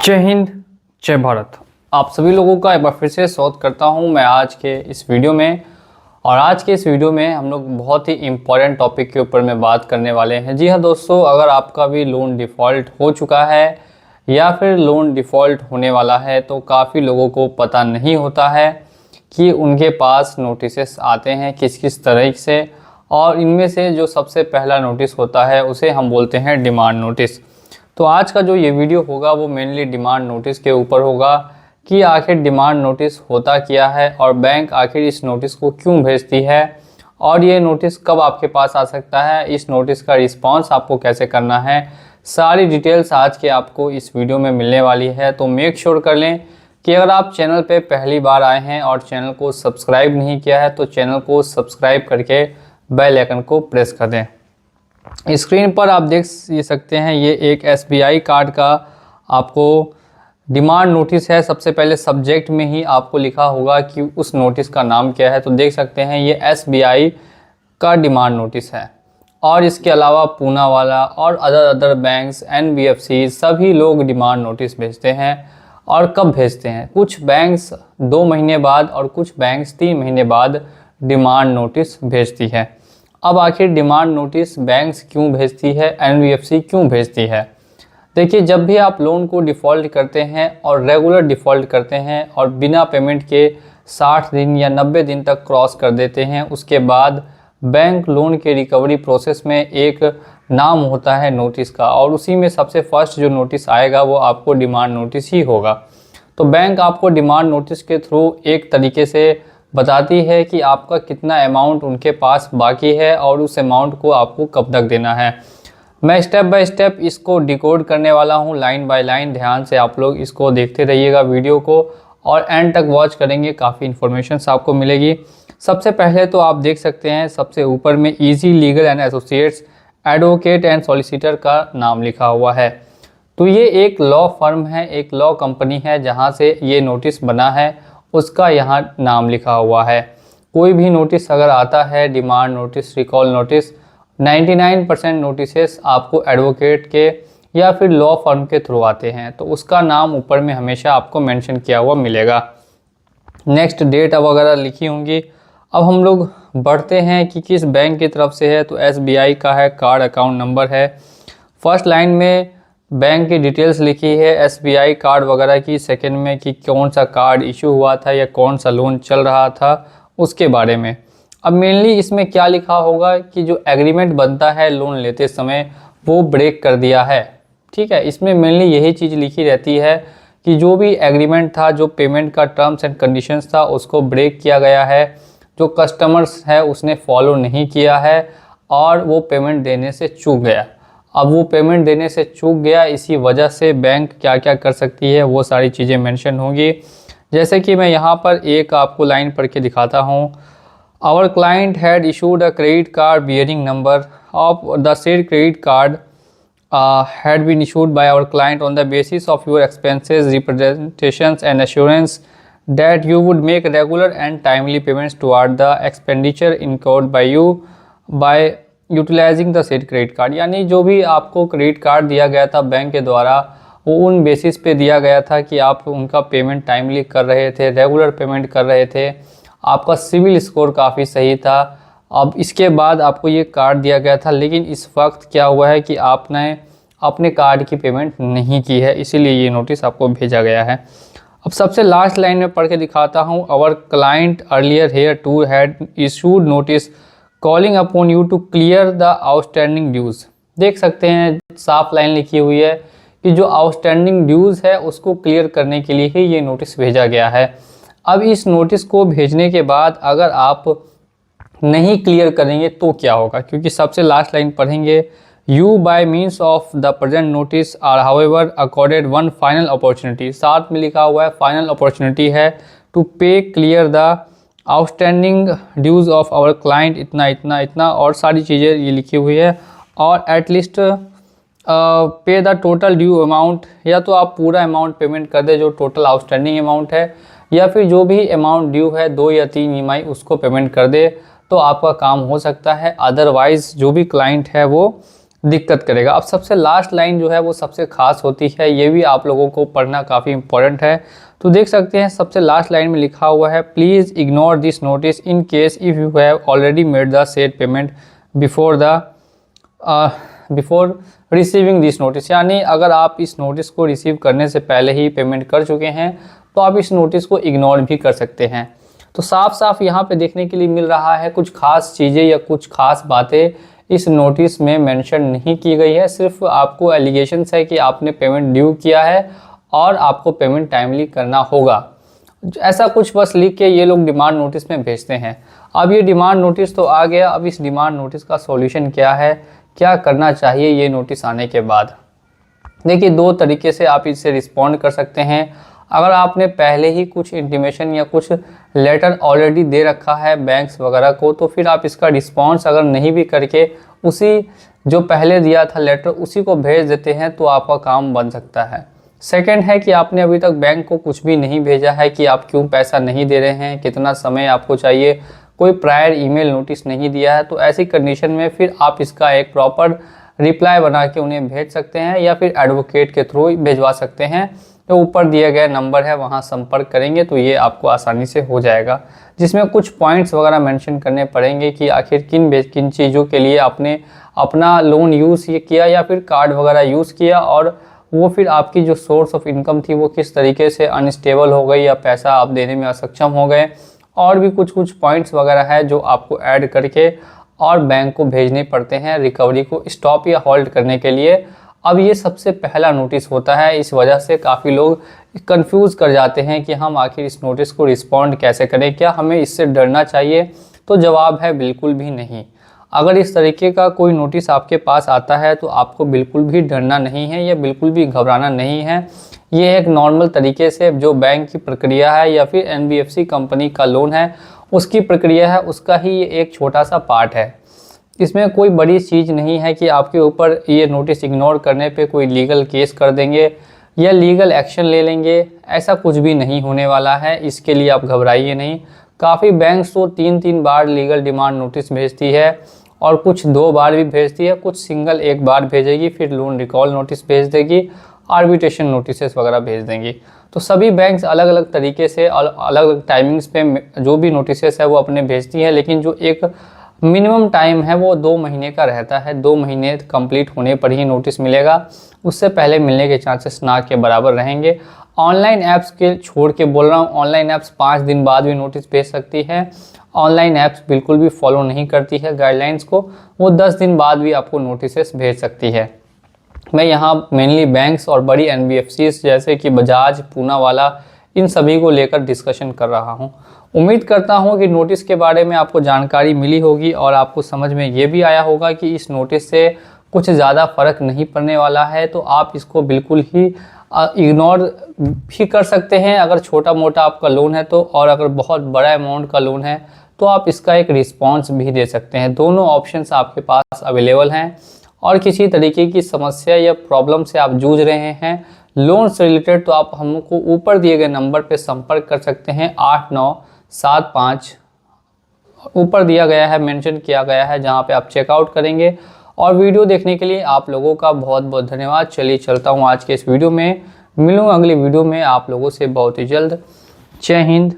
जय हिंद, जय भारत। आप सभी लोगों का एक बार फिर से स्वागत करता हूं मैं आज के इस वीडियो में। और आज के इस वीडियो में हम लोग बहुत ही इम्पोर्टेंट टॉपिक के ऊपर में बात करने वाले हैं। जी हाँ दोस्तों, अगर आपका भी लोन डिफ़ॉल्ट हो चुका है या फिर लोन डिफ़ॉल्ट होने वाला है तो काफ़ी लोगों को पता नहीं होता है कि उनके पास नोटिसेस आते हैं किस किस तरह से। और इनमें से जो सबसे पहला नोटिस होता है उसे हम बोलते हैं डिमांड नोटिस। तो आज का जो ये वीडियो होगा वो मेनली डिमांड नोटिस के ऊपर होगा कि आखिर डिमांड नोटिस होता क्या है और बैंक आखिर इस नोटिस को क्यों भेजती है और ये नोटिस कब आपके पास आ सकता है, इस नोटिस का रिस्पांस आपको कैसे करना है, सारी डिटेल्स आज के आपको इस वीडियो में मिलने वाली है। तो मेक श्योर कर लें कि अगर आप चैनल पे पहली बार आए हैं और चैनल को सब्सक्राइब नहीं किया है तो चैनल को सब्सक्राइब करके बेल आइकन को प्रेस कर दें। स्क्रीन पर आप देख सकते हैं ये एक SBI कार्ड का आपको डिमांड नोटिस है। सबसे पहले सब्जेक्ट में ही आपको लिखा होगा कि उस नोटिस का नाम क्या है। तो देख सकते हैं ये SBI का डिमांड नोटिस है। और इसके अलावा पूना वाला और अदर बैंक्स, NBFC सभी लोग डिमांड नोटिस भेजते हैं। और कब भेजते हैं? कुछ बैंक्स 2 महीने बाद और कुछ बैंक्स 3 महीने बाद डिमांड नोटिस भेजती है। अब आखिर डिमांड नोटिस बैंक्स क्यों भेजती है, NBFC क्यों भेजती है? देखिए, जब भी आप लोन को डिफ़ॉल्ट करते हैं और रेगुलर डिफ़ॉल्ट करते हैं और बिना पेमेंट के 60 दिन या 90 दिन तक क्रॉस कर देते हैं, उसके बाद बैंक लोन के रिकवरी प्रोसेस में एक नाम होता है नोटिस का और उसी में सबसे फर्स्ट जो नोटिस आएगा वो आपको डिमांड नोटिस ही होगा। तो बैंक आपको डिमांड नोटिस के थ्रू एक तरीके से बताती है कि आपका कितना अमाउंट उनके पास बाकी है और उस अमाउंट को आपको कब तक देना है। मैं स्टेप बाय स्टेप इसको डिकोड करने वाला हूँ, लाइन बाय लाइन। ध्यान से आप लोग इसको देखते रहिएगा वीडियो को और एंड तक वॉच करेंगे, काफ़ी इन्फॉर्मेशन आपको मिलेगी। सबसे पहले तो आप देख सकते हैं सबसे ऊपर में easy legal and associates advocate and solicitor का नाम लिखा हुआ है। तो ये एक लॉ फर्म है, एक लॉ कंपनी है जहाँ से ये नोटिस बना है, उसका यहाँ नाम लिखा हुआ है। कोई भी नोटिस अगर आता है, demand notice, recall notice, 99% notices आपको एडवोकेट के या फिर लॉ फर्म के थ्रू आते हैं, तो उसका नाम ऊपर में हमेशा आपको मेंशन किया हुआ मिलेगा। नेक्स्ट डेट वगैरह लिखी होंगी। अब हम लोग बढ़ते हैं कि किस बैंक की तरफ से है। तो SBI का है, कार्ड अकाउंट नंबर है। फर्स्ट लाइन में बैंक की डिटेल्स लिखी है SBI कार्ड वगैरह की। सेकंड में कि कौन सा कार्ड इशू हुआ था या कौन सा लोन चल रहा था उसके बारे में। अब मेनली इसमें क्या लिखा होगा कि जो एग्रीमेंट बनता है लोन लेते समय वो ब्रेक कर दिया है। ठीक है, इसमें मेनली यही चीज़ लिखी रहती है कि जो भी एग्रीमेंट था, जो पेमेंट का टर्म्स एंड कंडीशंस था, उसको ब्रेक किया गया है। जो कस्टमर्स है उसने फॉलो नहीं किया है और वो पेमेंट देने से चूक गया। अब वो पेमेंट देने से चूक गया, इसी वजह से बैंक क्या क्या कर सकती है वो सारी चीज़ें मेंशन होंगी। जैसे कि मैं यहाँ पर एक आपको लाइन पढ़ के दिखाता हूँ। Our client had issued a credit card bearing number of the said credit card had been issued by our client on the basis of your expenses, representations and assurance that you would make regular and timely payments toward the expenditure incurred by you by utilizing the said credit card। यानी जो भी आपको credit card दिया गया था bank के द्वारा वो उन बेसिस पे दिया गया था कि आप उनका पेमेंट टाइमली कर रहे थे, रेगुलर पेमेंट कर रहे थे, आपका सिविल स्कोर काफ़ी सही था। अब इसके बाद आपको ये कार्ड दिया गया था, लेकिन इस वक्त क्या हुआ है कि आपने अपने कार्ड की पेमेंट नहीं की है, इसीलिए ये नोटिस आपको भेजा गया है। अब सबसे लास्ट लाइन में पढ़ के दिखाता हूँ। Our client earlier hereto had issued notice calling upon you to clear the outstanding dues. देख सकते हैं साफ लाइन लिखी हुई है कि जो आउटस्टैंडिंग ड्यूज़ है उसको क्लियर करने के लिए ही ये नोटिस भेजा गया है। अब इस नोटिस को भेजने के बाद अगर आप नहीं क्लियर करेंगे तो क्या होगा, क्योंकि सबसे लास्ट लाइन पढ़ेंगे। You by means of the present notice are however accorded one final opportunity. साथ में लिखा हुआ है फाइनल अपॉर्चुनिटी है to pay clear the outstanding dues of our client, इतना इतना इतना और सारी चीज़ें ये लिखी हुई है। और एटलीस्ट पे द टोटल ड्यू अमाउंट, या तो आप पूरा अमाउंट पेमेंट कर दे जो टोटल आउटस्टैंडिंग अमाउंट है, या फिर जो भी अमाउंट ड्यू है 2 या 3 EMI उसको पेमेंट कर दे तो आपका काम हो सकता है। अदरवाइज़ जो भी क्लाइंट है वो दिक्कत करेगा। अब सबसे लास्ट लाइन जो है वो सबसे खास होती है, ये भी आप लोगों को पढ़ना काफ़ी इंपॉर्टेंट है। तो देख सकते हैं सबसे लास्ट लाइन में लिखा हुआ है, please ignore this notice in case if you have already made the said payment before receiving this notice. यानी अगर आप इस नोटिस को रिसीव करने से पहले ही पेमेंट कर चुके हैं तो आप इस नोटिस को इग्नोर भी कर सकते हैं। तो साफ साफ यहाँ पे देखने के लिए मिल रहा है कुछ खास चीज़ें या कुछ खास बातें इस नोटिस में मेंशन नहीं की गई है। सिर्फ आपको एलिगेशंस है कि आपने पेमेंट ड्यू किया है और आपको पेमेंट टाइमली करना होगा, ऐसा कुछ बस लिख के ये लोग डिमांड नोटिस में भेजते हैं। अब ये डिमांड नोटिस तो आ गया, अब इस डिमांड नोटिस का सॉल्यूशन क्या है, क्या करना चाहिए ये नोटिस आने के बाद। देखिए, दो तरीके से आप इससे रिस्पॉन्ड कर सकते हैं। अगर आपने पहले ही कुछ इंटीमेशन या कुछ लेटर ऑलरेडी दे रखा है बैंक्स वगैरह को, तो फिर आप इसका रिस्पॉन्स अगर नहीं भी करके उसी जो पहले दिया था लेटर उसी को भेज देते हैं तो आपका काम बन सकता है। सेकंड है कि आपने अभी तक बैंक को कुछ भी नहीं भेजा है कि आप क्यों पैसा नहीं दे रहे हैं, कितना समय आपको चाहिए, कोई प्रायर ईमेल नोटिस नहीं दिया है, तो ऐसी कंडीशन में फिर आप इसका एक प्रॉपर रिप्लाई बना के उन्हें भेज सकते हैं या फिर एडवोकेट के थ्रू भेजवा सकते हैं। तो ऊपर दिए गए नंबर है वहाँ संपर्क करेंगे तो ये आपको आसानी से हो जाएगा, जिसमें कुछ पॉइंट्स वगैरह मेंशन करने पड़ेंगे कि आखिर किन चीज़ों के लिए आपने अपना लोन यूज़ ये किया या फिर कार्ड वगैरह यूज़ किया, और वो फिर आपकी जो सोर्स ऑफ इनकम थी वो किस तरीके से अनस्टेबल हो गई या पैसा आप देने में असक्षम हो गए, और भी कुछ पॉइंट्स वगैरह है जो आपको ऐड करके और बैंक को भेजने पड़ते हैं रिकवरी को स्टॉप या होल्ड करने के लिए। अब ये सबसे पहला नोटिस होता है, इस वजह से काफ़ी लोग कंफ्यूज कर जाते हैं कि हम आखिर इस नोटिस को रिस्पॉन्ड कैसे करें, क्या हमें इससे डरना चाहिए। तो जवाब है बिल्कुल भी नहीं। अगर इस तरीके का कोई नोटिस आपके पास आता है तो आपको बिल्कुल भी डरना नहीं है या बिल्कुल भी घबराना नहीं है। ये एक नॉर्मल तरीके से जो बैंक की प्रक्रिया है या फिर NBFC कंपनी का लोन है उसकी प्रक्रिया है, उसका ही ये एक छोटा सा पार्ट है। इसमें कोई बड़ी चीज़ नहीं है कि आपके ऊपर ये नोटिस इग्नोर करने पे कोई लीगल केस कर देंगे या लीगल एक्शन ले लेंगे, ऐसा कुछ भी नहीं होने वाला है। इसके लिए आप घबराइए नहीं। काफ़ी बैंक्स तो 3 बार लीगल डिमांड नोटिस भेजती है और कुछ 2 बार भी भेजती है, कुछ सिंगल 1 बार भेजेगी, फिर लोन रिकॉल नोटिस भेज देगी, आर्बिट्रेशन नोटिसेस वगैरह भेज देंगी। तो सभी बैंक्स अलग अलग तरीके से अलग अलग टाइमिंग्स पे जो भी नोटिसेस है वो अपने भेजती हैं, लेकिन जो एक मिनिमम टाइम है वो 2 महीने का रहता है। 2 महीने कंप्लीट होने पर ही नोटिस मिलेगा, उससे पहले मिलने के चांसेस ना के बराबर रहेंगे। ऑनलाइन ऐप्स के छोड़ के बोल रहा हूँ, ऑनलाइन ऐप्स 5 दिन बाद भी नोटिस भेज सकती है। ऑनलाइन ऐप्स बिल्कुल भी फॉलो नहीं करती है गाइडलाइंस को, वो 10 दिन बाद भी आपको नोटिसेस भेज सकती है। मैं यहाँ मेनली बैंक्स और बड़ी NBFCs जैसे कि बजाज, पूनावाला, इन सभी को लेकर डिस्कशन कर रहा हूँ। उम्मीद करता हूँ कि नोटिस के बारे में आपको जानकारी मिली होगी और आपको समझ में ये भी आया होगा कि इस नोटिस से कुछ ज़्यादा फ़र्क नहीं पड़ने वाला है। तो आप इसको बिल्कुल ही इग्नोर भी कर सकते हैं अगर छोटा मोटा आपका लोन है तो, और अगर बहुत बड़ा अमाउंट का लोन है तो आप इसका एक रिस्पॉन्स भी दे सकते हैं। दोनों ऑप्शंस आपके पास अवेलेबल हैं। और किसी तरीके की समस्या या प्रॉब्लम से आप जूझ रहे हैं लोन से रिलेटेड, तो आप हमको ऊपर दिए गए नंबर पर संपर्क कर सकते हैं 8975, ऊपर दिया गया है, मेंशन किया गया है, जहां पे आप चेकआउट करेंगे। और वीडियो देखने के लिए आप लोगों का बहुत बहुत धन्यवाद। चलिए चलता हूं आज के इस वीडियो में, मिलूंगा अगली वीडियो में आप लोगों से बहुत ही जल्द। जय हिंद।